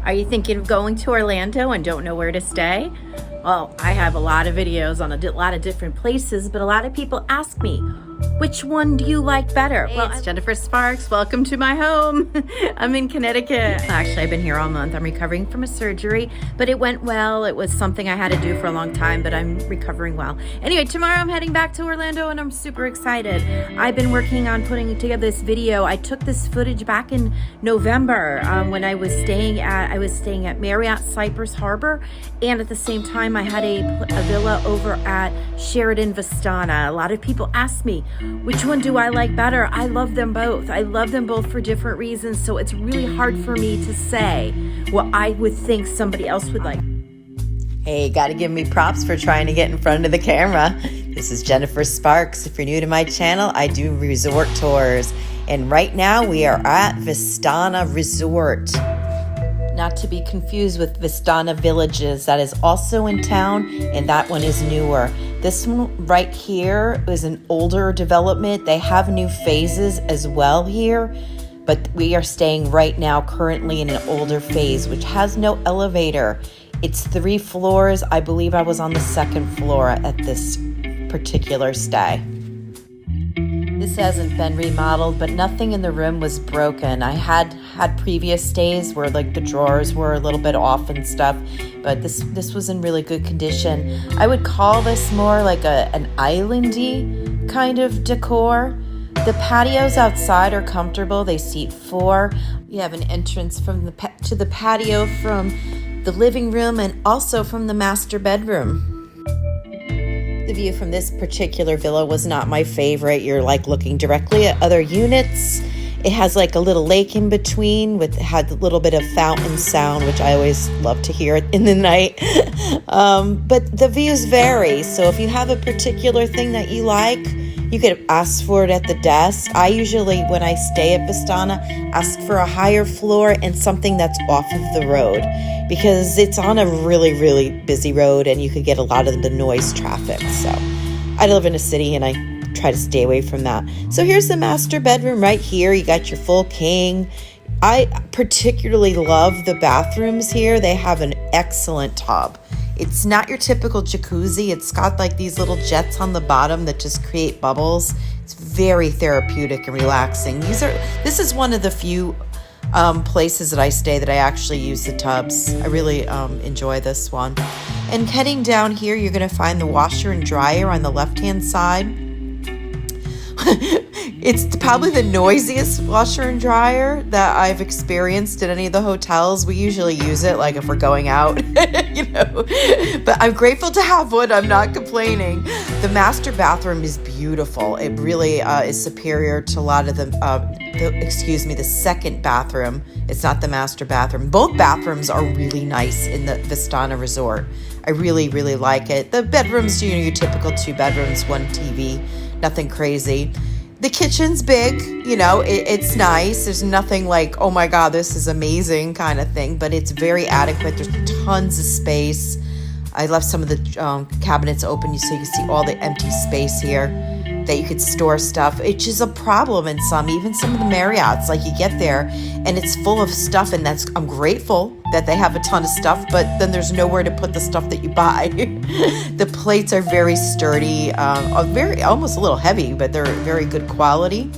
Are you thinking of going to Orlando and don't know where to stay? Well, I have a lot of videos on a lot of different places, but a lot of people ask me, which one do you like better? Hey, well, it's Jennifer Sparks. Welcome to my home. I'm in Connecticut. Actually, I've been here all month. I'm recovering from a surgery, but it went well. It was something I had to do for a long time, but I'm recovering well. Anyway, tomorrow I'm heading back to Orlando and I'm super excited. I've been working on putting together this video. I took this footage back in November when I was staying at Marriott Cypress Harbor, and at the same time I had a villa over at Sheraton Vistana. A lot of people ask me, which one do I like better? I love them both. I love them both for different reasons, so it's really hard for me to say what I would think somebody else would like. Hey, gotta give me props for trying to get in front of the camera. This is Jennifer Sparks. If you're new to my channel, I do resort tours. And right now we are at Vistana Resort. Not to be confused with Vistana Villages. That is also in town, and that one is newer. This one right here is an older development. They have new phases as well here, but we are staying right now currently in an older phase, which has no elevator. It's 3 floors. I believe I was on the 2nd floor at this particular stay. This hasn't been remodeled, but nothing in the room was broken. I had previous stays where like the drawers were a little bit off and stuff, but this was in really good condition. I would call this more like an islandy kind of decor. The patios outside are comfortable. They seat 4. You have an entrance from to the patio from the living room and also from the master bedroom. The view from this particular villa was not my favorite. You're like looking directly at other units. It has like a little lake in between had a little bit of fountain sound, which I always love to hear in the night. But the views vary. So if you have a particular thing that you like, you could ask for it at the desk. I usually, when I stay at Vistana, ask for a higher floor and something that's off of the road, because it's on a really, really busy road and you could get a lot of the noise traffic. So I live in a city and I try to stay away from that. So here's the master bedroom right here. You got your full king. I particularly love the bathrooms here. They have an excellent tub. It's not your typical jacuzzi. It's got like these little jets on the bottom that just create bubbles. It's very therapeutic and relaxing. This is one of the few places that I stay that I actually use the tubs. I really enjoy this one. And heading down here, you're going to find the washer and dryer on the left-hand side. It's probably the noisiest washer and dryer that I've experienced at any of the hotels. We usually use it like if we're going out, but I'm grateful to have one. I'm not complaining. The master bathroom is beautiful. It really is superior to a lot of the second bathroom. It's not the master bathroom. Both bathrooms are really nice in the Vistana Resort. I really, really like it. The bedrooms, your typical 2 bedrooms, 1 TV. Nothing crazy. The kitchen's big, it's nice. There's nothing like, oh my God, this is amazing kind of thing, but it's very adequate. There's tons of space. I left some of the cabinets open so you can see all the empty space here that you could store stuff. It's just a problem in even some of the Marriotts. Like you get there and it's full of stuff, and I'm grateful that they have a ton of stuff, but then there's nowhere to put the stuff that you buy. The plates are very sturdy, almost a little heavy, but they're very good quality.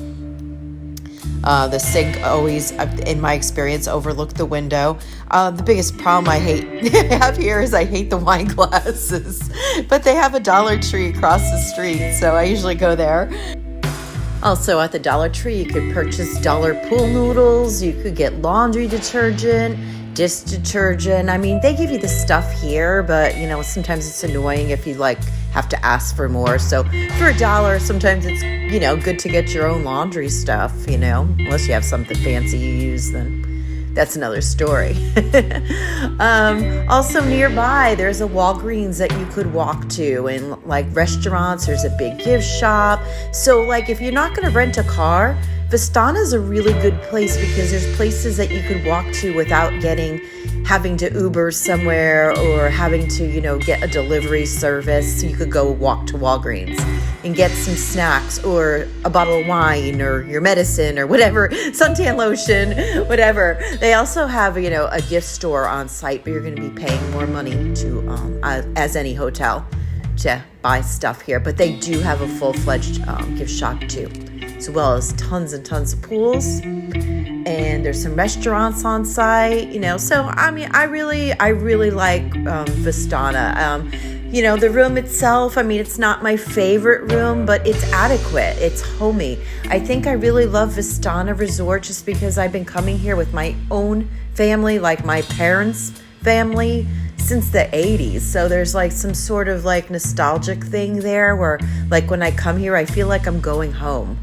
The sink always, in my experience, overlooked the window. The biggest problem I have here is I hate the wine glasses, but they have a Dollar Tree across the street, so I usually go there. Also at the Dollar Tree, you could purchase dollar pool noodles, you could get laundry detergent, dish detergent. I mean, they give you the stuff here, but sometimes it's annoying if you have to ask for more. So for $1, sometimes it's good to get your own laundry stuff, unless you have something fancy you use, then that's another story. Also nearby, there's a Walgreens that you could walk to, and like restaurants, there's a big gift shop. So like if you're not going to rent a car, Vistana is a really good place because there's places that you could walk to without getting having to Uber somewhere or having to, get a delivery service. So you could go walk to Walgreens and get some snacks or a bottle of wine or your medicine or whatever, suntan lotion, whatever. They also have, a gift store on site, but you're going to be paying more money to, as any hotel, to buy stuff here. But they do have a full-fledged gift shop too, as well as tons and tons of pools. And there's some restaurants on site, so I really like Vistana. The room itself, it's not my favorite room, but it's adequate. It's homey. I think I really love Vistana Resort just because I've been coming here with my own family, like my parents' family, since the 80s. So there's like some sort of like nostalgic thing there where like when I come here, I feel like I'm going home.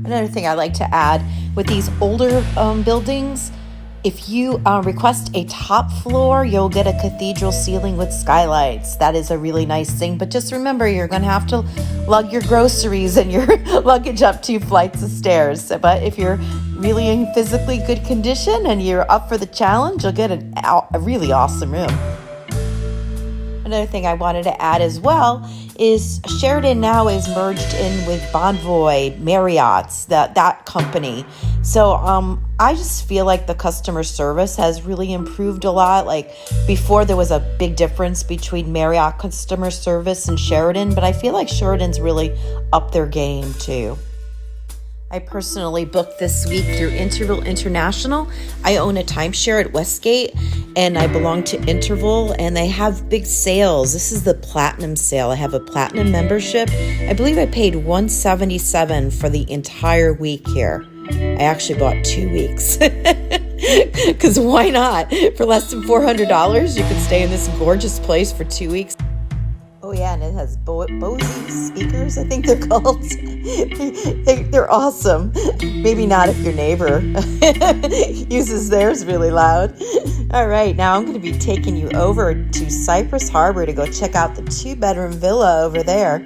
Another thing I like to add with these older buildings, if you request a top floor, you'll get a cathedral ceiling with skylights. That is a really nice thing. But just remember, you're going to have to lug your groceries and your luggage up 2 flights of stairs. But if you're really in physically good condition and you're up for the challenge, you'll get a really awesome room. Another thing I wanted to add as well is Sheraton now is merged in with Bonvoy, Marriott's, that company. So I just feel like the customer service has really improved a lot. Like before there was a big difference between Marriott customer service and Sheraton, but I feel like Sheraton's really upped their game too. I personally booked this week through Interval International. I own a timeshare at Westgate and I belong to Interval and they have big sales. This is the platinum sale. I have a platinum membership. I believe I paid $177 for the entire week here. I actually bought 2 weeks because why not? For less than $400, you could stay in this gorgeous place for 2 weeks. Oh yeah, and it has Bose speakers, I think they're called. They're awesome. Maybe not if your neighbor uses theirs really loud. All right, now I'm going to be taking you over to Cypress Harbor to go check out the 2-bedroom villa over there.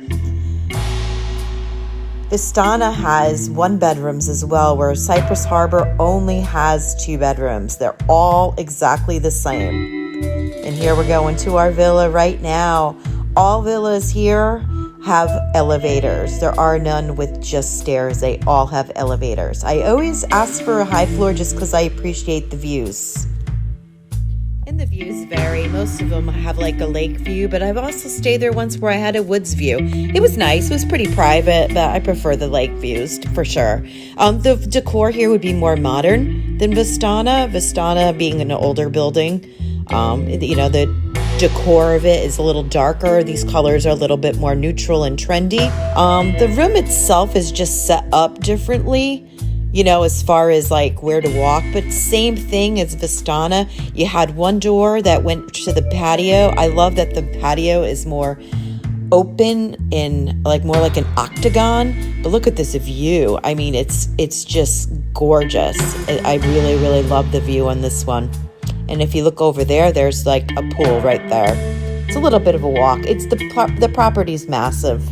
Vistana has 1-bedrooms as well, where Cypress Harbor only has 2 bedrooms. They're all exactly the same. And here we're going to our villa right now. All villas here have elevators. There are none with just stairs. They all have elevators. I always ask for a high floor just because I appreciate the views. And the views vary. Most of them have like a lake view, but I've also stayed there once where I had a woods view. It was nice. It was pretty private, but I prefer the lake views for sure. The decor here would be more modern than Vistana. Vistana being an older building, the decor of it is a little darker. These colors are a little bit more neutral and trendy. The room itself is just set up differently, as far as like where to walk, but same thing as Vistana. You had one door that went to the patio. I love that the patio is more open and like more like an octagon, but look at this view. It's just gorgeous. I really, really love the view on this one. And if you look over there, there's like a pool right there. It's a little bit of a walk. The property's massive.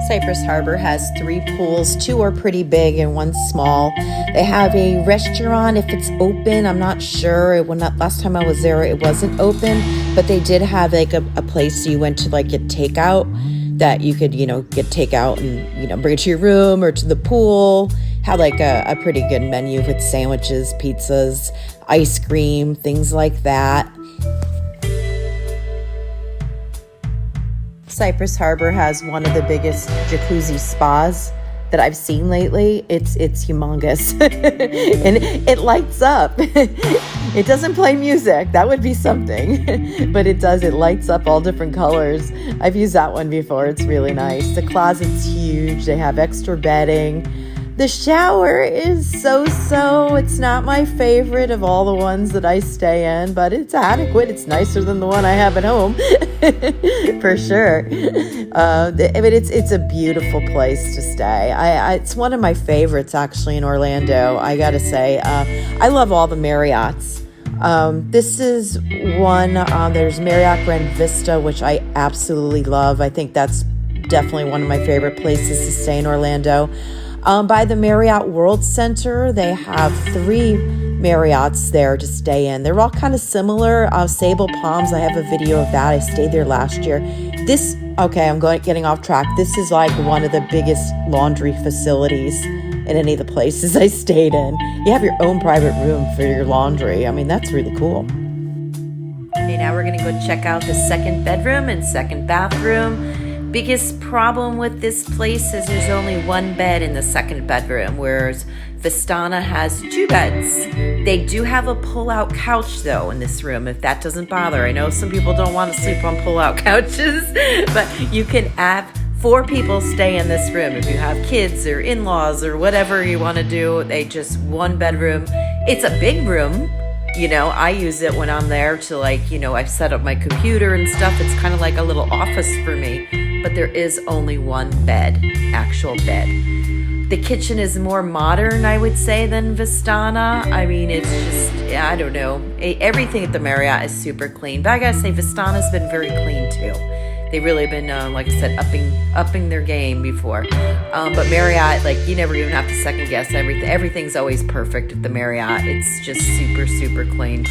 Cypress Harbor has 3 pools. 2 are pretty big and 1 small. They have a restaurant if it's open. I'm not sure. Last time I was there, it wasn't open, but they did have like a place you went to like get takeout that you could, get takeout and, bring it to your room or to the pool. Had like a pretty good menu with sandwiches, pizzas, ice cream, things like that. Cypress Harbor has one of the biggest jacuzzi spas that I've seen lately. It's humongous and it lights up. It doesn't play music. That would be something, but it does. It lights up all different colors. I've used that one before. It's really nice. The closet's huge. They have extra bedding. The shower is so-so. It's not my favorite of all the ones that I stay in, but it's adequate. It's nicer than the one I have at home, for sure. But it's a beautiful place to stay. It's one of my favorites, actually, in Orlando, I gotta say. I love all the Marriotts. This is one, there's Marriott Grand Vista, which I absolutely love. I think that's definitely one of my favorite places to stay in Orlando. By the Marriott World Center, they have 3 Marriotts there to stay in. They're all kind of similar. Sable Palms, I have a video of that. I stayed there last year. Okay, I'm getting off track. This is like one of the biggest laundry facilities in any of the places I stayed in. You have your own private room for your laundry. I mean, that's really cool. Okay, now we're gonna go check out the second bedroom and second bathroom. Biggest problem with this place is there's only one bed in the second bedroom, whereas Vistana has 2 beds. They do have a pull-out couch though in this room, if that doesn't bother. I know some people don't want to sleep on pull-out couches, but you can have 4 people stay in this room. If you have kids or in-laws or whatever you want to do, they just 1 bedroom. It's a big room. You know, I use it when I'm there to I've set up my computer and stuff. It's kind of like a little office for me, but there is only 1 bed, actual bed. The kitchen is more modern, I would say, than Vistana. I mean, it's just, I don't know. Everything at the Marriott is super clean, but I gotta say, Vistana's been very clean too. They've really been, like I said, upping their game before. But Marriott, you never even have to second guess everything. Everything's always perfect at the Marriott. It's just super, super clean.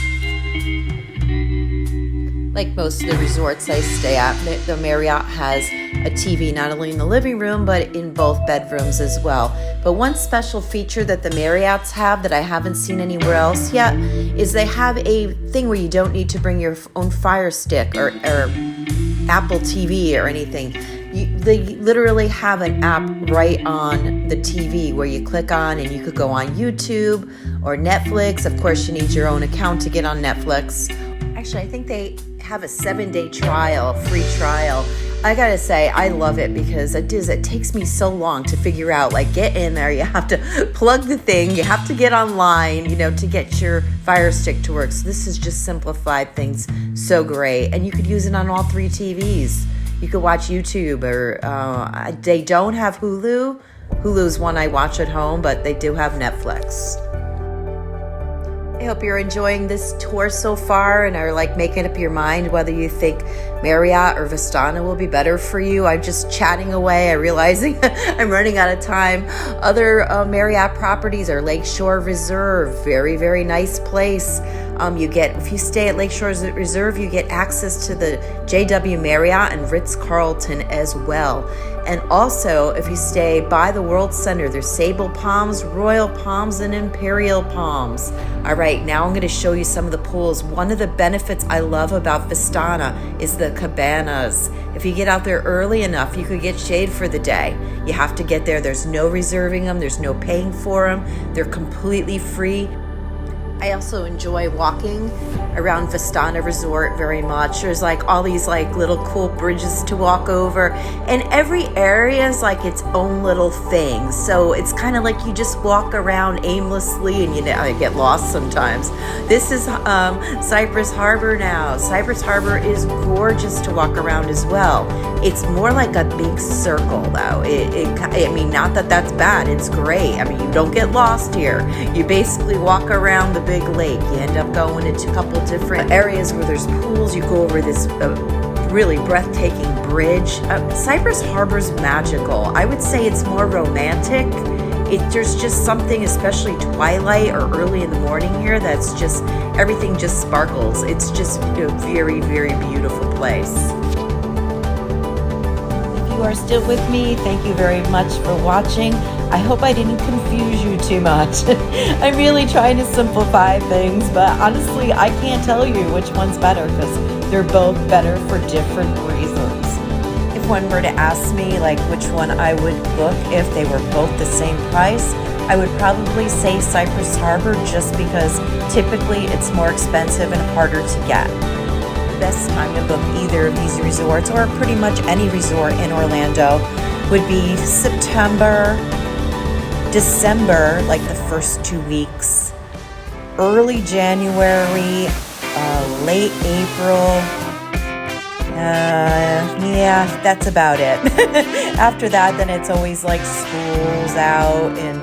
Like most of the resorts I stay at, the Marriott has a TV not only in the living room, but in both bedrooms as well. But one special feature that the Marriotts have that I haven't seen anywhere else yet is they have a thing where you don't need to bring your own Fire Stick or Apple TV or anything. They literally have an app right on the TV where you click on and you could go on YouTube or Netflix. Of course, you need your own account to get on Netflix. Actually, I think they have a 7-day trial, free trial. I gotta say, I love it because it takes me so long to figure out, get in there, you have to plug the thing, you have to get online, to get your Fire Stick to work. So this has just simplified things so great. And you could use it on all 3 TVs. You could watch YouTube or, they don't have Hulu. Hulu's one I watch at home, but they do have Netflix. I hope you're enjoying this tour so far and are making up your mind whether you think Marriott or Vistana will be better for you. I'm just chatting away. I'm realizing I'm running out of time. Other Marriott properties are Lakeshore Reserve. Very, very nice place. If you stay at Lakeshore Reserve, you get access to the JW Marriott and Ritz-Carlton as well. And also, if you stay by the World Center, there's Sable Palms, Royal Palms, and Imperial Palms. All right, now I'm going to show you some of the pools. One of the benefits I love about Vistana is the cabanas. If you get out there early enough, you could get shade for the day. You have to get there. There's no reserving them. There's no paying for them. They're completely free. I also enjoy walking around Vistana Resort very much. There's all these little cool bridges to walk over, and every area is its own little thing. So it's kind of you just walk around aimlessly and I get lost sometimes. This is Cypress Harbor now. Cypress Harbor is gorgeous to walk around as well. It's more like a big circle though. Not that that's bad. It's great. You don't get lost here. You basically walk around the big lake. You end up going into a couple different areas where there's pools. You go over this really breathtaking bridge. Cypress Harbor's magical. I would say it's more romantic. There's just something, especially twilight or early in the morning here, that's just, everything just sparkles. It's just a very, very beautiful place. If you are still with me, thank you very much for watching. I hope I didn't confuse you too much. I'm really trying to simplify things, but honestly, I can't tell you which one's better because they're both better for different reasons. If one were to ask me which one I would book if they were both the same price, I would probably say Cypress Harbor just because typically it's more expensive and harder to get. The best time to book either of these resorts or pretty much any resort in Orlando would be September, December, the first 2 weeks, early January, late April. Yeah, that's about it. After that, then it's always school's out, and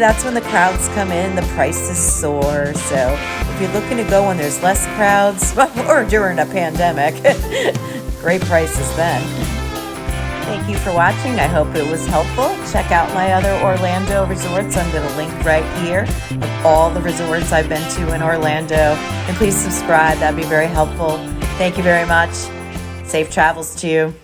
that's when the crowds come in, the prices soar. So if you're looking to go when there's less crowds, or during a pandemic, great prices then. Thank you for watching. I hope it was helpful. Check out my other Orlando resorts. I'm going to link right here of all the resorts I've been to in Orlando. And please subscribe. That'd be very helpful. Thank you very much. Safe travels to you.